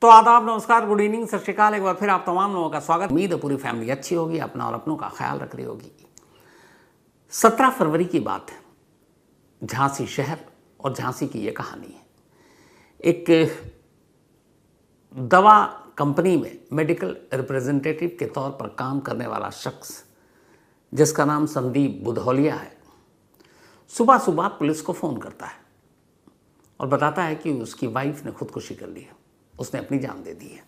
तो आदाब, नमस्कार, गुड इवनिंग, सत श्रीकाल। एक बार फिर आप तमाम लोगों का स्वागत। उम्मीद है पूरी फैमिली अच्छी होगी, अपना और अपनों का ख्याल रख रही होगी। 17 फरवरी की बात है, झांसी शहर और झांसी की ये कहानी है। एक दवा कंपनी में मेडिकल रिप्रेजेंटेटिव के तौर पर काम करने वाला शख्स जिसका नाम संदीप बुधौलिया है, सुबह सुबह पुलिस को फ़ोन करता है और बताता है कि उसकी वाइफ ने खुदकुशी कर ली है, उसने अपनी जान दे दी है।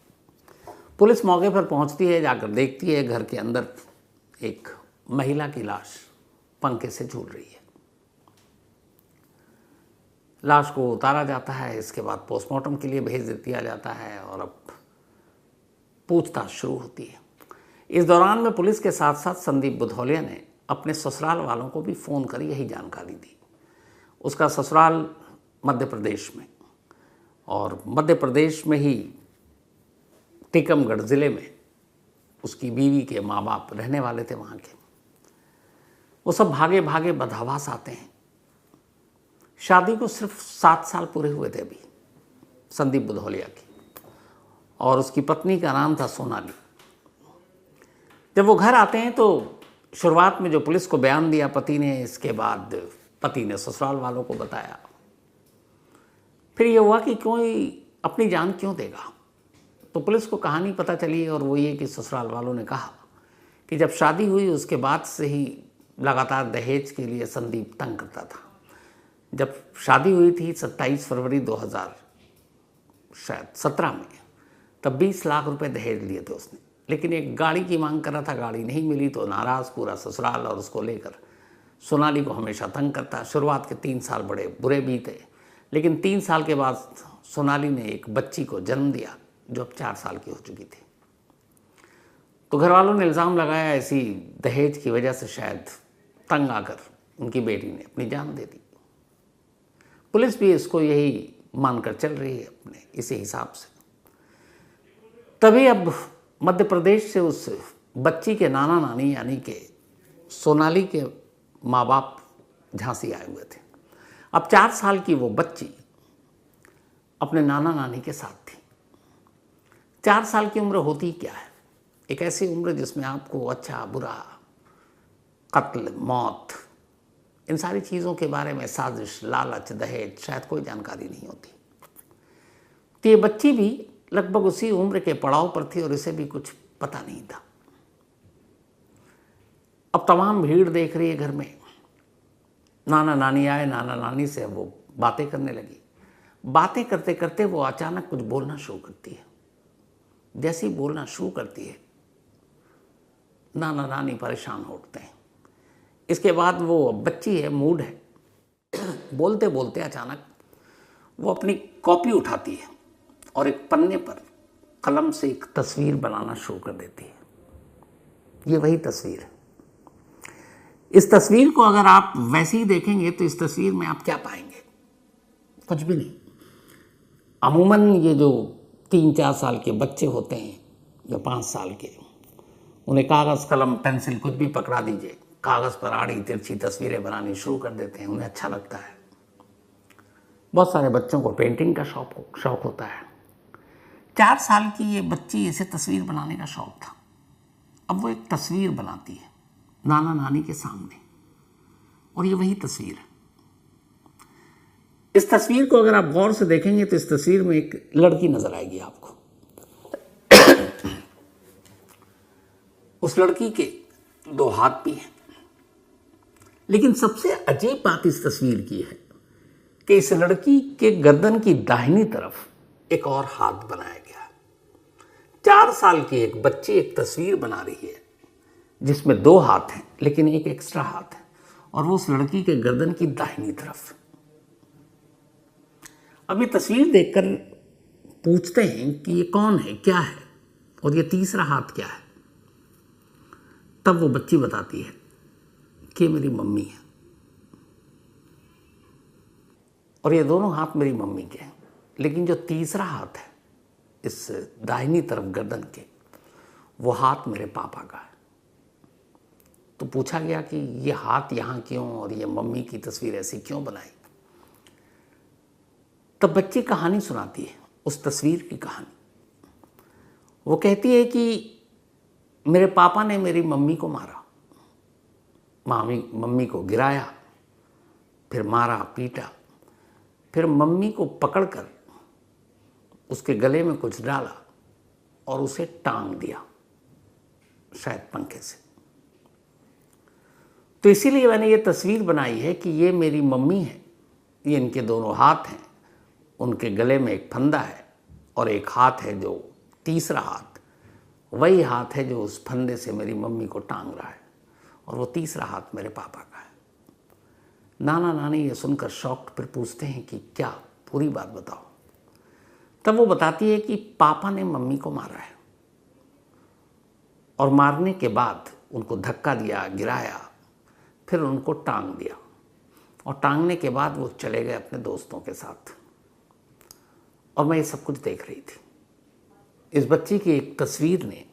पुलिस मौके पर पहुंचती है, जाकर देखती है घर के अंदर एक महिला की लाश पंखे से झूल रही है। लाश को उतारा जाता है, इसके बाद पोस्टमार्टम के लिए भेज दिया जाता है और अब पूछताछ शुरू होती है। इस दौरान में पुलिस के साथ साथ संदीप बुधौलिया ने अपने ससुराल वालों को भी फ़ोन कर यही जानकारी दी। उसका ससुराल मध्य प्रदेश में, और मध्य प्रदेश में ही टीकमगढ़ ज़िले में उसकी बीवी के माँ बाप रहने वाले थे वहाँ के। वो सब भागे भागे बदहवास आते हैं। शादी को सिर्फ 7 साल पूरे हुए थे अभी संदीप बुधौलिया की, और उसकी पत्नी का नाम था सोनाली। जब वो घर आते हैं तो शुरुआत में जो पुलिस को बयान दिया पति ने, इसके बाद पति ने ससुराल वालों को बताया। फिर ये हुआ कि कोई अपनी जान क्यों देगा, तो पुलिस को कहानी पता चली, और वो ये कि ससुराल वालों ने कहा कि जब शादी हुई उसके बाद से ही लगातार दहेज के लिए संदीप तंग करता था। जब शादी हुई थी 27 फरवरी 2017 में, तब 20 लाख रुपए दहेज लिए थे उसने, लेकिन एक गाड़ी की मांग कर रहा था, गाड़ी नहीं मिली तो नाराज़ पूरा ससुराल और उसको लेकर सोनाली को हमेशा तंग करता। शुरुआत के 3 साल बड़े बुरे बीते, लेकिन 3 साल के बाद सोनाली ने एक बच्ची को जन्म दिया जो अब 4 साल की हो चुकी थी। तो घर वालों ने इल्ज़ाम लगाया ऐसी दहेज की वजह से शायद तंग आकर उनकी बेटी ने अपनी जान दे दी। पुलिस भी इसको यही मानकर चल रही है अपने इसी हिसाब से। तभी अब मध्य प्रदेश से उस बच्ची के नाना नानी यानी कि सोनाली के माँ बाप झांसी आए हुए थे। अब 4 साल की वो बच्ची अपने नाना नानी के साथ थी। 4 साल की उम्र होती क्या है? एक ऐसी उम्र जिसमें आपको अच्छा बुरा, कत्ल, मौत, इन सारी चीज़ों के बारे में, साजिश, लालच, दहेज, शायद कोई जानकारी नहीं होती। तो ये बच्ची भी लगभग उसी उम्र के पड़ाव पर थी और इसे भी कुछ पता नहीं था। अब तमाम भीड़ देख रही है घर में। नाना नानी आए, नाना नानी से वो बातें करने लगी। बातें करते करते वो अचानक कुछ बोलना शुरू करती है। जैसे ही बोलना शुरू करती है, नाना नानी परेशान हो उठते हैं। इसके बाद वो बच्ची है, मूड है, बोलते बोलते अचानक वो अपनी कॉपी उठाती है और एक पन्ने पर कलम से एक तस्वीर बनाना शुरू कर देती है। ये वही तस्वीर है। इस तस्वीर को अगर आप वैसे ही देखेंगे तो इस तस्वीर में आप क्या पाएंगे? कुछ भी नहीं। अमूमन ये जो 3-4 साल के बच्चे होते हैं या 5 साल के, उन्हें कागज़, कलम, पेंसिल कुछ भी पकड़ा दीजिए, कागज़ पर आड़ी तिरछी तस्वीरें बनानी शुरू कर देते हैं। उन्हें अच्छा लगता है। बहुत सारे बच्चों को पेंटिंग का शौक होता है। 4 साल की ये बच्ची, इसे तस्वीर बनाने का शौक था। अब वो एक तस्वीर बनाती है नाना नानी के सामने, और ये वही तस्वीर है। इस तस्वीर को अगर आप गौर से देखेंगे तो इस तस्वीर में एक लड़की नजर आएगी आपको। उस लड़की के 2 हाथ भी हैं, लेकिन सबसे अजीब बात इस तस्वीर की है कि इस लड़की के गर्दन की दाहिनी तरफ एक और हाथ बनाया गया। 4 साल की एक बच्ची एक तस्वीर बना रही है जिसमें 2 हाथ हैं, लेकिन एक एक्स्ट्रा हाथ है, और वो उस लड़की के गर्दन की दाहिनी तरफ। अब ये तस्वीर देखकर पूछते हैं कि ये कौन है, क्या है, और ये तीसरा हाथ क्या है? तब वो बच्ची बताती है कि मेरी मम्मी है, और ये दोनों हाथ मेरी मम्मी के हैं, लेकिन जो तीसरा हाथ है इस दाहिनी तरफ गर्दन के, वो हाथ मेरे पापा का है। तो पूछा गया कि ये हाथ यहाँ क्यों और ये मम्मी की तस्वीर ऐसी क्यों बनाई? तब बच्ची कहानी सुनाती है, उस तस्वीर की कहानी। वो कहती है कि मेरे पापा ने मेरी मम्मी को मारा, मम्मी को गिराया, फिर मारा पीटा, फिर मम्मी को पकड़कर उसके गले में कुछ डाला और उसे टांग दिया, शायद पंखे से। तो इसीलिए मैंने ये तस्वीर बनाई है कि ये मेरी मम्मी है, ये इनके दोनों हाथ हैं, उनके गले में एक फंदा है और एक हाथ है जो तीसरा हाथ, वही हाथ है जो उस फंदे से मेरी मम्मी को टांग रहा है, और वो तीसरा हाथ मेरे पापा का है। नाना नानी ये सुनकर शॉक्ड फिर पूछते हैं कि क्या, पूरी बात बताओ। तब वो बताती है कि पापा ने मम्मी को मारा है और मारने के बाद उनको धक्का दिया, गिराया, फिर उनको टांग दिया, और टांगने के बाद वो चले गए अपने दोस्तों के साथ, और मैं ये सब कुछ देख रही थी। इस बच्ची की एक तस्वीर ने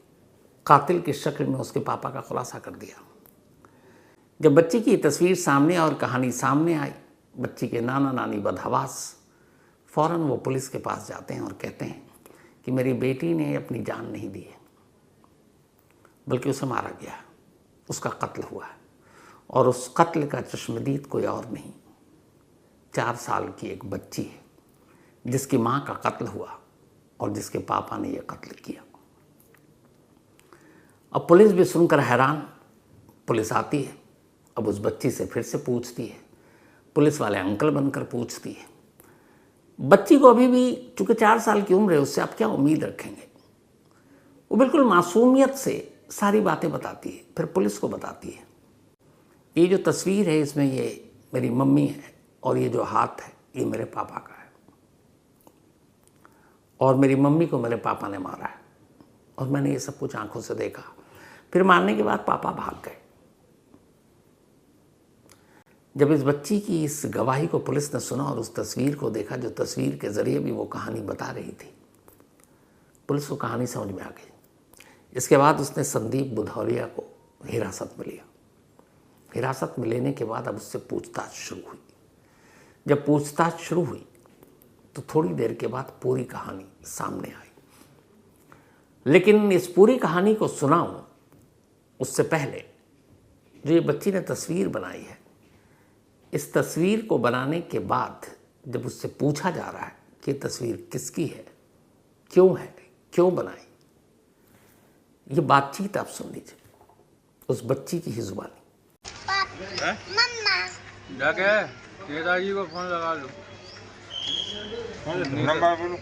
कातिल की शक्ल में उसके पापा का खुलासा कर दिया। जब बच्ची की तस्वीर सामने और कहानी सामने आई, बच्ची के नाना नानी बदहवास फ़ौरन वो पुलिस के पास जाते हैं और कहते हैं कि मेरी बेटी ने अपनी जान नहीं दी है, बल्कि उसे मारा गया है, उसका कत्ल हुआ है, और उस कत्ल का चश्मदीद कोई और नहीं, 4 साल की एक बच्ची है जिसकी माँ का कत्ल हुआ और जिसके पापा ने यह कत्ल किया। अब पुलिस भी सुनकर हैरान। पुलिस आती है, अब उस बच्ची से फिर से पूछती है, पुलिस वाले अंकल बनकर पूछती है। बच्ची को अभी भी, चूँकि 4 साल की उम्र है, उससे आप क्या उम्मीद रखेंगे। वो बिल्कुल मासूमियत से सारी बातें बताती है, फिर पुलिस को बताती है। ये जो तस्वीर है इसमें ये मेरी मम्मी है, और ये जो हाथ है ये मेरे पापा का है, और मेरी मम्मी को मेरे पापा ने मारा है, और मैंने ये सब कुछ आंखों से देखा। फिर मारने के बाद पापा भाग गए। जब इस बच्ची की इस गवाही को पुलिस ने सुना और उस तस्वीर को देखा, जो तस्वीर के ज़रिए भी वो कहानी बता रही थी, पुलिस को कहानी समझ में आ गई। इसके बाद उसने संदीप बुधौलिया को हिरासत में लिया। हिरासत में लेने के बाद अब उससे पूछताछ शुरू हुई। जब पूछताछ शुरू हुई तो थोड़ी देर के बाद पूरी कहानी सामने आई। लेकिन इस पूरी कहानी को सुनाऊं उससे पहले जो ये बच्ची ने तस्वीर बनाई है, इस तस्वीर को बनाने के बाद जब उससे पूछा जा रहा है कि तस्वीर किसकी है, क्यों बनाई, ये बातचीत आप सुन लीजिए उस बच्ची की ही जुबानी। मम्मा जाके नेताजी को फोन लगा लो। नंबर बोलो।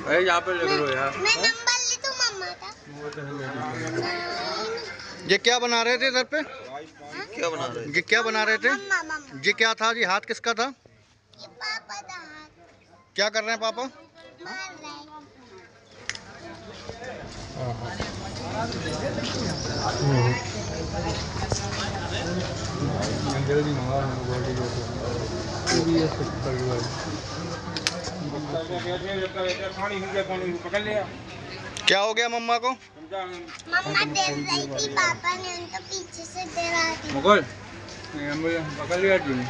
अरे यहाँ पे लग लो यार। मैं नंबर ले दूँ मम्मा का। ये क्या बना रहे थे इधर पे? ये क्या बना रहे थे? मम्मा ये क्या था जी? हाथ किसका था? ये पापा का हाथ क्या कर रहे हैं पापा? मार रहे हैं। जल्दी मंगा बॉडी पकड़ लिया। क्या हो गया मम्मा को? मम्मा दे रही थी, पापा ने उनको पीछे से दे रहा था। मुकुल पकड़ लिया तूने।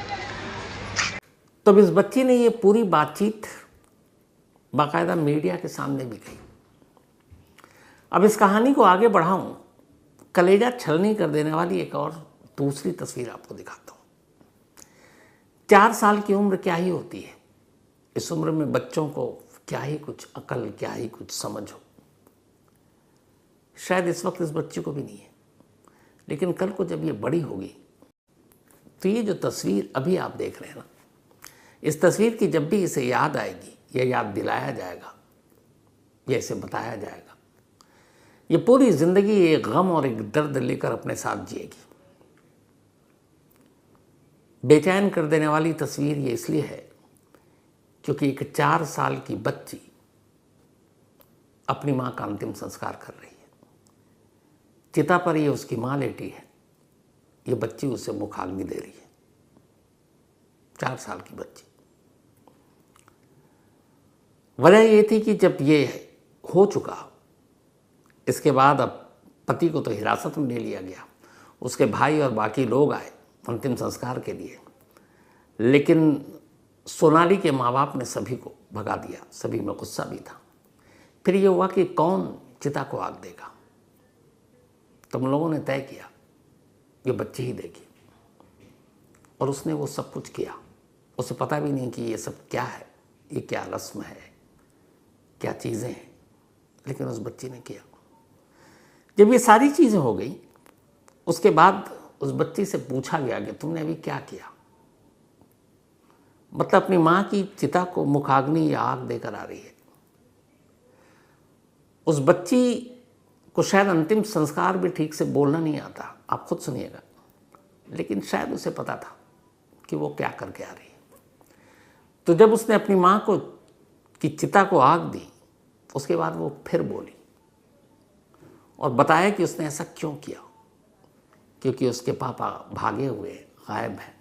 तब इस बच्ची ने ये पूरी बातचीत बाकायदा मीडिया के सामने भी कही। अब इस कहानी को आगे बढ़ाऊं, कलेजा छलनी कर देने वाली एक और दूसरी तस्वीर आपको दिखाता हूं। 4 साल की उम्र क्या ही होती है, इस उम्र में बच्चों को क्या ही कुछ अकल, क्या ही कुछ समझ हो। शायद इस वक्त इस बच्ची को भी नहीं है, लेकिन कल को जब ये बड़ी होगी तो ये जो तस्वीर अभी आप देख रहे हैं ना, इस तस्वीर की जब भी इसे याद आएगी या याद दिलाया जाएगा या इसे बताया जाएगा, ये पूरी जिंदगी एक गम और एक दर्द लेकर अपने साथ जिएगी। बेचैन कर देने वाली तस्वीर ये इसलिए है क्योंकि एक 4 साल की बच्ची अपनी मां का अंतिम संस्कार कर रही है। चिता पर ये उसकी मां लेटी है, ये बच्ची उसे मुखाग्नि दे रही है। 4 साल की बच्ची। वजह ये थी कि जब ये हो चुका, इसके बाद अब पति को तो हिरासत में ले लिया गया, उसके भाई और बाकी लोग आए अंतिम संस्कार के लिए, लेकिन सोनाली के माँ बाप ने सभी को भगा दिया। सभी में गुस्सा भी था फिर ये हुआ कि कौन चिता को आग देगा। तो हम लोगों ने तय किया ये बच्ची ही देगी, और उसने वो सब कुछ किया। उसे पता भी नहीं कि ये सब क्या है, ये क्या रस्म है, क्या चीज़ें हैं, लेकिन उस बच्ची ने किया। जब ये सारी चीज़ें हो गई, उसके बाद उस बच्ची से पूछा गया कि तुमने अभी क्या किया। मतलब अपनी माँ की चिता को मुखाग्नि या आग देकर आ रही है। उस बच्ची को शायद अंतिम संस्कार भी ठीक से बोलना नहीं आता, आप खुद सुनिएगा, लेकिन शायद उसे पता था कि वो क्या करके आ रही है। तो जब उसने अपनी माँ को की चिता को आग दी, उसके बाद वो फिर बोली और बताया कि उसने ऐसा क्यों किया, क्योंकि उसके पापा भागे हुए गायब हैं,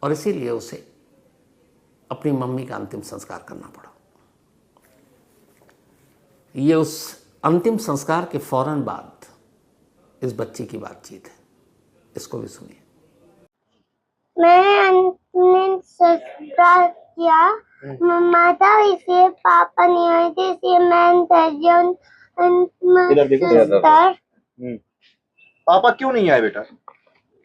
और इसीलिए उसे अपनी मम्मी का अंतिम संस्कार करना पड़ा। ये उस अंतिम संस्कार के फौरन बाद इस बच्ची की बातचीत है, इसको भी सुनिए। मैंने अंतिम संस्कार किया। माता इसे पापा नहीं आए थे, इसलिए मैं संस्कार। पापा क्यों नहीं आए बेटा?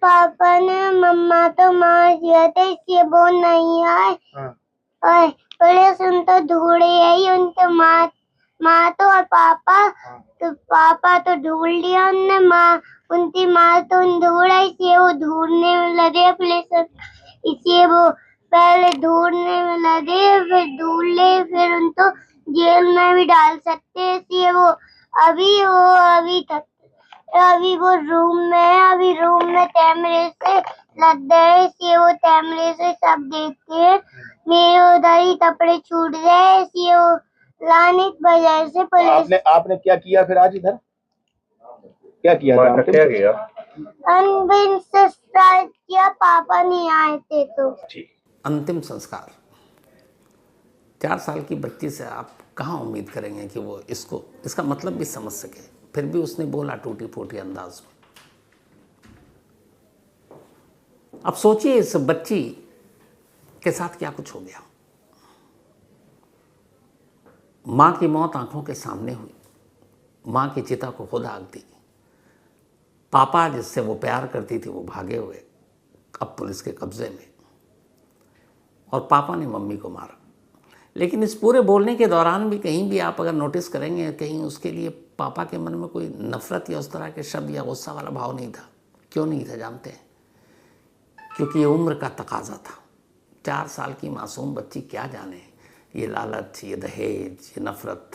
पापा ने मम्मा तो मार दिया था, इसलिए वो नहीं आए। और बड़े सुन तो ढूंढे ही उनके माँ तो, और पापा तो पापा तो ढूंढ लिया उनने, माँ उनकी माँ तो ढूंढा, इसलिए वो ढूंढने में लगे पुलिस, इसलिए वो पहले ढूंढने में लगे, फिर ढूंढ ले, फिर उनको जेल में भी डाल सकते हैं, इसलिए वो अभी वो रूम में है, अभी रूम में कैमरे से लग गए, इसलिए वो कैमरे से सब देखते हैं। मेरे उधर ही कपड़े छूट गए, इसलिए वो लानित वजह से पुलिस। आपने क्या किया फिर आज इधर? क्या किया था? क्या किया? अंतिम संस्कार किया, पापा नहीं आए थे तो। अंतिम संस्कार 4 साल की बच्ची से आप कहाँ उम्मीद करेंगे कि वो इसका मतलब भी समझ सके। फिर भी उसने बोला टूटी फूटी अंदाज में। अब सोचिए इस बच्ची के साथ क्या कुछ हो गया। माँ की मौत आंखों के सामने हुई, माँ की चिता को खुद आग दी, पापा जिससे वो प्यार करती थी वो भागे हुए, अब पुलिस के कब्जे में, और पापा ने मम्मी को मारा। लेकिन इस पूरे बोलने के दौरान भी कहीं भी आप अगर नोटिस करेंगे, कहीं उसके लिए पापा के मन में कोई नफरत या उस तरह के शब्द या गुस्सा वाला भाव नहीं था। क्यों नहीं था जानते हैं? क्योंकि ये उम्र का तकाजा था। 4 साल की मासूम बच्ची क्या जाने ये लालच, ये दहेज, ये नफरत,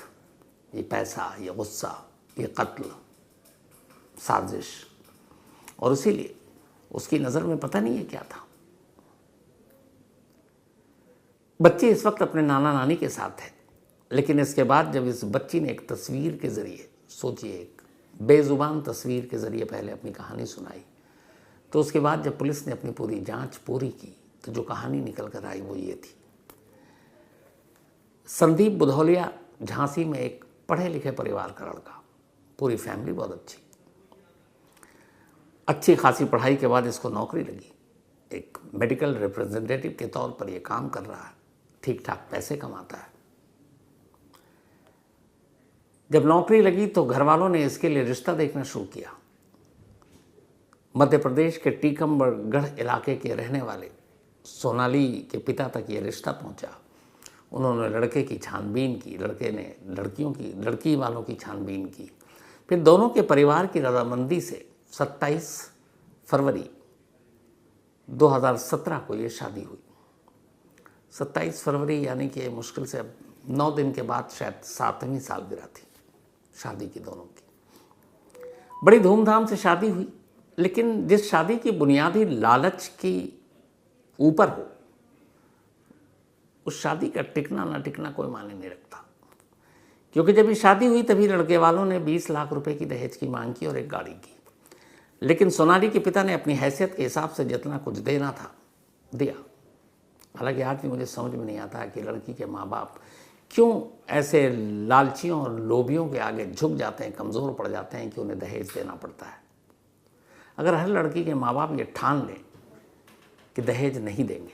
ये पैसा, ये गुस्सा, ये कत्ल, साजिश, और इसीलिए उसकी नज़र में पता नहीं है क्या था। बच्ची इस वक्त अपने नाना नानी के साथ है, लेकिन इसके बाद जब इस बच्ची ने एक तस्वीर के ज़रिए, सोचिए एक बेज़ुबान तस्वीर के ज़रिए पहले अपनी कहानी सुनाई, तो उसके बाद जब पुलिस ने अपनी पूरी जांच पूरी की तो जो कहानी निकल कर आई वो ये थी। संदीप बुधौलिया झांसी में एक पढ़े लिखे परिवार का लड़का, पूरी फैमिली बहुत अच्छी खासी पढ़ाई के बाद इसको नौकरी लगी। एक मेडिकल रिप्रेजेंटेटिव के तौर पर ये काम कर रहा है, ठीक ठाक पैसे कमाता है। जब नौकरी लगी तो घर वालों ने इसके लिए रिश्ता देखना शुरू किया। मध्य प्रदेश के टीकमगढ़ इलाके के रहने वाले सोनाली के पिता तक ये रिश्ता पहुंचा। उन्होंने लड़के की छानबीन की, लड़के ने लड़की वालों की छानबीन की। फिर दोनों के परिवार की रजामंदी से 27 फरवरी 2017 को ये शादी हुई। 27 फरवरी यानी कि मुश्किल से अब 9 दिन के बाद शायद 7वीं सालगिरह थी शादी की दोनों की। बड़ी धूमधाम से शादी हुई, लेकिन जिस शादी की बुनियादी लालच की ऊपर हो, उस शादी का टिकना ना टिकना कोई मायने नहीं रखता। क्योंकि जब ये शादी हुई तभी लड़के वालों ने 20 लाख रुपए की दहेज की मांग की और एक गाड़ी की। लेकिन सोनाली के पिता ने अपनी हैसियत के हिसाब से जितना कुछ देना था दिया। हालांकि आज भी मुझे समझ में नहीं आता कि लड़की के माँ बाप क्यों ऐसे लालचियों और लोभियों के आगे झुक जाते हैं, कमज़ोर पड़ जाते हैं कि उन्हें दहेज देना पड़ता है। अगर हर लड़की के माँ बाप ये ठान लें कि दहेज नहीं देंगे,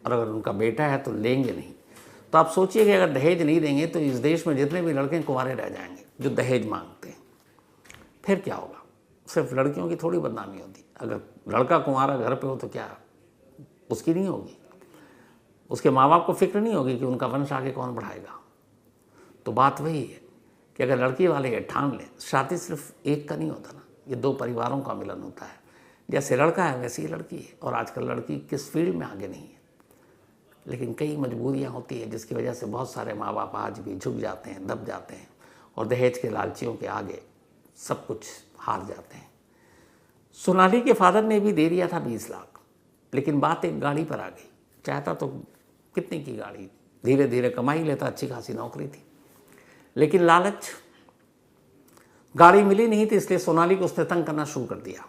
और अगर उनका बेटा है तो लेंगे नहीं, तो आप सोचिए कि अगर दहेज नहीं देंगे तो इस देश में जितने भी लड़के कुंवारे रह जाएंगे जो दहेज मांगते हैं। फिर क्या होगा? सिर्फ लड़कियों की थोड़ी बदनामी होती। अगर लड़का कुंवारा घर पे हो तो क्या उसकी नहीं होगी? उसके माँ बाप को फिक्र नहीं होगी कि उनका वंश आगे कौन बढ़ाएगा? तो बात वही है कि अगर लड़की वाले ये ठान लें, शादी सिर्फ एक का नहीं होता ना, ये दो परिवारों का मिलन होता है। जैसे लड़का है वैसे ही लड़की है। और आजकल लड़की किस फील्ड में आगे नहीं है, लेकिन कई मजबूरियां होती हैं जिसकी वजह से बहुत सारे माँ बाप आज भी झुक जाते हैं, दब जाते हैं और दहेज के लालचियों के आगे सब कुछ हार जाते हैं। सोनाली के फादर ने भी दे दिया था 20 लाख, लेकिन बात एक गाड़ी पर आ गई। चाहता तो कितने की गाड़ी, धीरे धीरे कमाई लेता, अच्छी खासी नौकरी थी, लेकिन लालच, गाड़ी मिली नहीं थी, इसलिए सोनाली को उसने तंग करना शुरू कर दिया।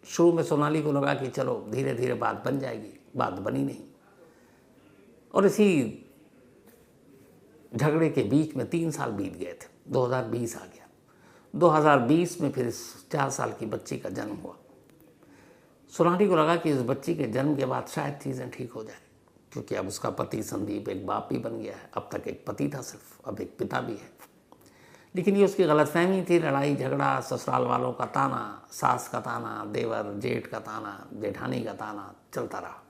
शुरू में सोनाली को लगा कि चलो धीरे धीरे बात बन जाएगी, बात बनी नहीं। और इसी झगड़े के बीच में 3 साल बीत गए थे, 2020 आ गया। 2020 में फिर इस 4 साल की बच्ची का जन्म हुआ। सोनाली को लगा कि इस बच्ची के जन्म के बाद शायद चीज़ें ठीक हो जाए, क्योंकि अब उसका पति संदीप एक बाप भी बन गया है। अब तक एक पति था सिर्फ, अब एक पिता भी है। लेकिन ये उसकी गलतफहमी थी। लड़ाई झगड़ा, ससुराल वालों का ताना, सास का ताना, देवर जेठ का ताना, जेठानी का ताना चलता रहा।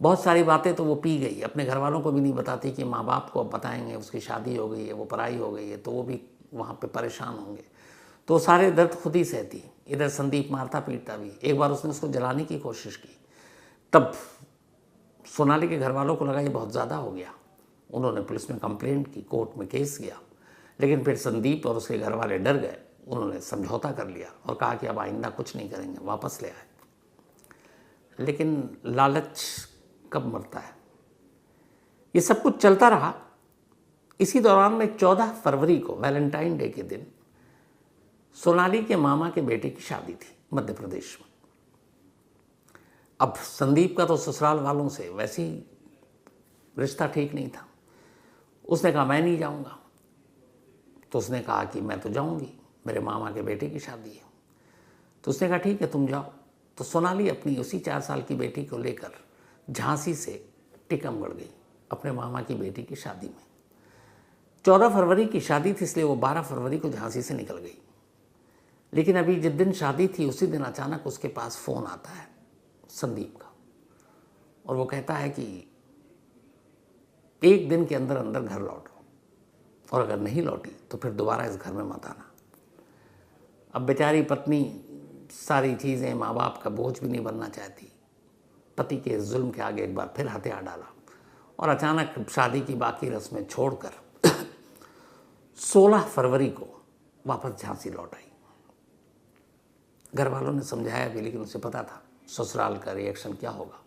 बहुत सारी बातें तो वो पी गई, अपने घर वालों को भी नहीं बताती कि माँ बाप को अब बताएंगे उसकी शादी हो गई है, वो पराई हो गई है, तो वो भी वहाँ पे परेशान होंगे। तो सारे दर्द खुद ही सहती। इधर संदीप मारता पीटता भी। एक बार उसने उसको जलाने की कोशिश की, तब सोनाली के घर वालों को लगा ये बहुत ज़्यादा हो गया। उन्होंने पुलिस में कंप्लेंट की, कोर्ट में केस किया, लेकिन फिर संदीप और उसके घर वाले डर गए। उन्होंने समझौता कर लिया और कहा कि अब आइंदा कुछ नहीं करेंगे, वापस ले आए। लेकिन लालच कब मरता है? ये सब कुछ चलता रहा। इसी दौरान में 14 फरवरी को, वैलेंटाइन डे के दिन, सोनाली के मामा के बेटे की शादी थी मध्य प्रदेश में। अब संदीप का तो ससुराल वालों से वैसे ही रिश्ता ठीक नहीं था। उसने कहा मैं नहीं जाऊंगा। तो उसने कहा कि मैं तो जाऊंगी, मेरे मामा के बेटे की शादी है। तो उसने कहा ठीक है तुम जाओ। तो सोनाली अपनी उसी 4 साल की बेटी को लेकर झांसी से टीकमगढ़ गई अपने मामा की बेटी की शादी में। 14 फरवरी की शादी थी, इसलिए वो 12 फरवरी को झांसी से निकल गई। लेकिन अभी जिस दिन शादी थी उसी दिन अचानक उसके पास फ़ोन आता है संदीप का, और वो कहता है कि 1 दिन के अंदर अंदर घर लौटो, और अगर नहीं लौटी तो फिर दोबारा इस घर में मत आना। अब बेचारी पत्नी सारी चीज़ें, माँ बाप का बोझ भी नहीं बनना चाहती। पति के जुल्म के आगे एक बार फिर हथियार डाला और अचानक शादी की बाकी रस्में छोड़कर 16 फरवरी को वापस झांसी लौट आई। घर वालों ने समझाया भी, लेकिन उसे पता था ससुराल का रिएक्शन क्या होगा।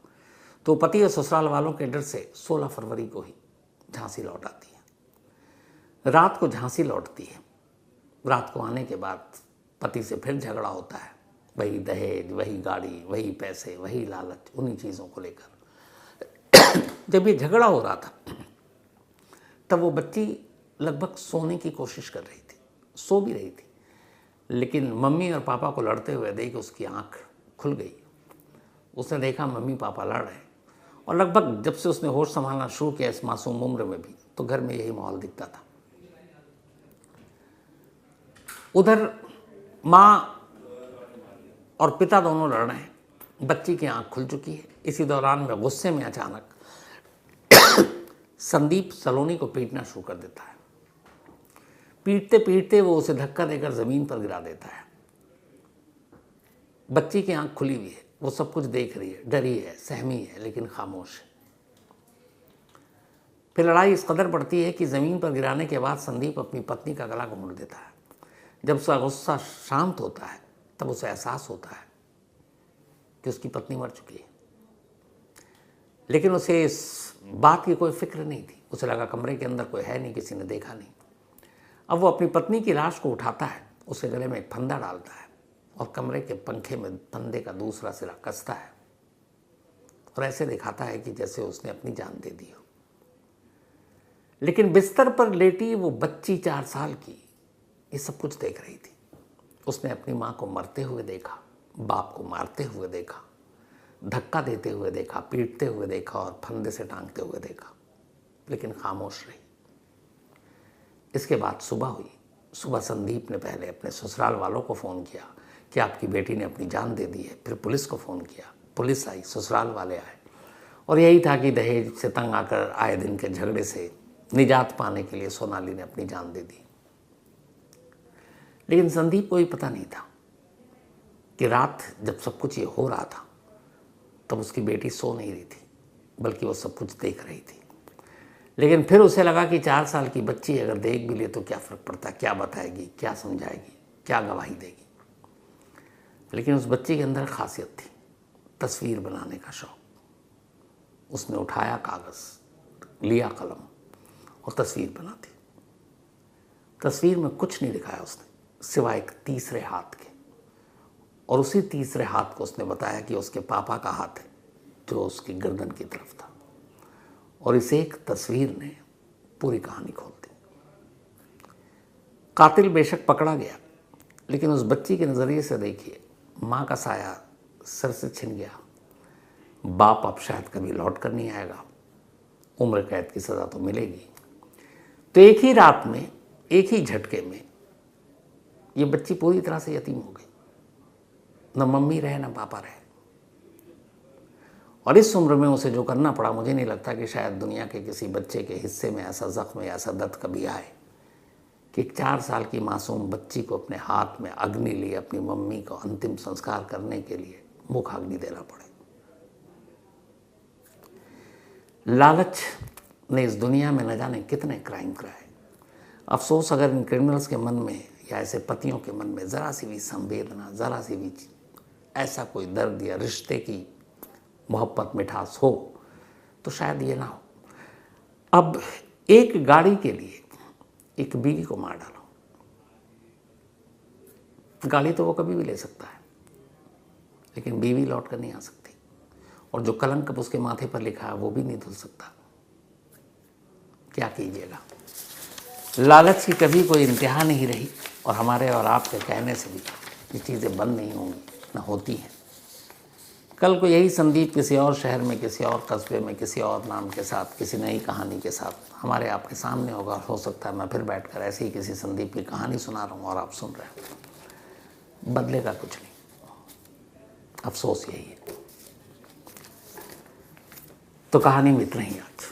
तो पति और ससुराल वालों के डर से 16 फरवरी को ही झांसी लौट आती है। रात को झांसी लौटती है। रात को आने के बाद पति से फिर झगड़ा होता है। वही दहेज, वही गाड़ी, वही पैसे, वही लालच, उन्हीं चीज़ों को लेकर। जब ये झगड़ा हो रहा था तब वो बच्ची लगभग सोने की कोशिश कर रही थी, सो भी रही थी, लेकिन मम्मी और पापा को लड़ते हुए देख उसकी आंख खुल गई। उसने देखा मम्मी पापा लड़ रहे, और लगभग जब से उसने होश संभालना शुरू किया इस मासूम उम्र में भी, तो घर में यही माहौल दिखता था। उधर माँ और पिता दोनों लड़ रहे हैं, बच्ची की आंख खुल चुकी है। इसी दौरान में गुस्से में अचानक संदीप सलोनी को पीटना शुरू कर देता है। पीटते पीटते वो उसे धक्का देकर ज़मीन पर गिरा देता है। बच्ची की आंख खुली हुई है, वो सब कुछ देख रही है, डरी है, सहमी है, लेकिन खामोश है। फिर लड़ाई इस कदर बढ़ती है कि ज़मीन पर गिराने के बाद संदीप अपनी पत्नी का गला घोंट देता है। जब उसका गुस्सा शांत होता है तब उसे एहसास होता है कि उसकी पत्नी मर चुकी है, लेकिन उसे इस बात की कोई फिक्र नहीं थी। उसे लगा कमरे के अंदर कोई है नहीं, किसी ने देखा नहीं। अब वो अपनी पत्नी की लाश को उठाता है, उसके गले में एक फंदा डालता है और कमरे के पंखे में फंदे का दूसरा सिरा कसता है और ऐसे दिखाता है कि जैसे उसने अपनी जान दे दी हो। लेकिन बिस्तर पर लेटी वो बच्ची 4 साल की ये सब कुछ देख रही थी। उसने अपनी माँ को मरते हुए देखा, बाप को मारते हुए देखा, धक्का देते हुए देखा, पीटते हुए देखा और फंदे से टांगते हुए देखा। लेकिन खामोश रही। इसके बाद सुबह हुई। सुबह संदीप ने पहले अपने ससुराल वालों को फ़ोन किया कि आपकी बेटी ने अपनी जान दे दी है। फिर पुलिस को फ़ोन किया, पुलिस आई, ससुराल वाले आए, और यही था कि दहेज से तंग आकर आए दिन के झगड़े से निजात पाने के लिए सोनाली ने अपनी जान दे दी। लेकिन संदीप को ये पता नहीं था कि रात जब सब कुछ ये हो रहा था तब उसकी बेटी सो नहीं रही थी, बल्कि वो सब कुछ देख रही थी। लेकिन फिर उसे लगा कि 4 साल की बच्ची अगर देख भी ले तो क्या फ़र्क पड़ता, क्या बताएगी, क्या समझाएगी, क्या गवाही देगी। लेकिन उस बच्ची के अंदर खासियत थी, तस्वीर बनाने का शौक। उसने उठाया कागज़, लिया कलम और तस्वीर बना दी। तस्वीर में कुछ नहीं दिखाया उसने सिवाय एक तीसरे हाथ के, और उसी तीसरे हाथ को उसने बताया कि उसके पापा का हाथ है जो उसकी गर्दन की तरफ था। और इस एक तस्वीर ने पूरी कहानी खोल दी। कातिल बेशक पकड़ा गया, लेकिन उस बच्ची के नज़रिए से देखिए, माँ का साया सर से छिन गया। बाप अब शायद कभी लौट कर नहीं आएगा, उम्र कैद की सज़ा तो मिलेगी। तो एक ही रात में, एक ही झटके में ये बच्ची पूरी तरह से यतीम हो गई। न मम्मी रहे न पापा रहे। और इस उम्र में उसे जो करना पड़ा, मुझे नहीं लगता कि शायद दुनिया के किसी बच्चे के हिस्से में ऐसा जख्म या ऐसा दर्द कभी आए कि 4 साल की मासूम बच्ची को अपने हाथ में अग्नि लिए अपनी मम्मी को अंतिम संस्कार करने के लिए मुख अग्नि देना पड़े। लालच ने इस दुनिया में न जाने कितने क्राइम कराए। अफसोस अगर इन क्रिमिनल्स के मन में या ऐसे पतियों के मन में ज़रा सी भी संवेदना, ज़रा सी भी ऐसा कोई दर्द या रिश्ते की मोहब्बत मिठास हो तो शायद ये ना हो। अब एक गाड़ी के लिए एक बीवी को मार डालो। गाड़ी तो वो कभी भी ले सकता है, लेकिन बीवी लौट कर नहीं आ सकती, और जो कलंक अब उसके माथे पर लिखा है वो भी नहीं धुल सकता। क्या कीजिएगा। लालच की कभी कोई इंतहा नहीं रही, और हमारे और आपके कहने से भी ये चीज़ें बंद नहीं होंगी, न होती हैं। कल को यही संदीप किसी और शहर में, किसी और कस्बे में, किसी और नाम के साथ, किसी नई कहानी के साथ हमारे आपके सामने होगा। हो सकता है मैं फिर बैठकर ऐसे ही किसी संदीप की कहानी सुना रहा हूँ और आप सुन रहे हैं। बदलेगा कुछ नहीं, अफसोस यही है। तो कहानी में इतना ही आज।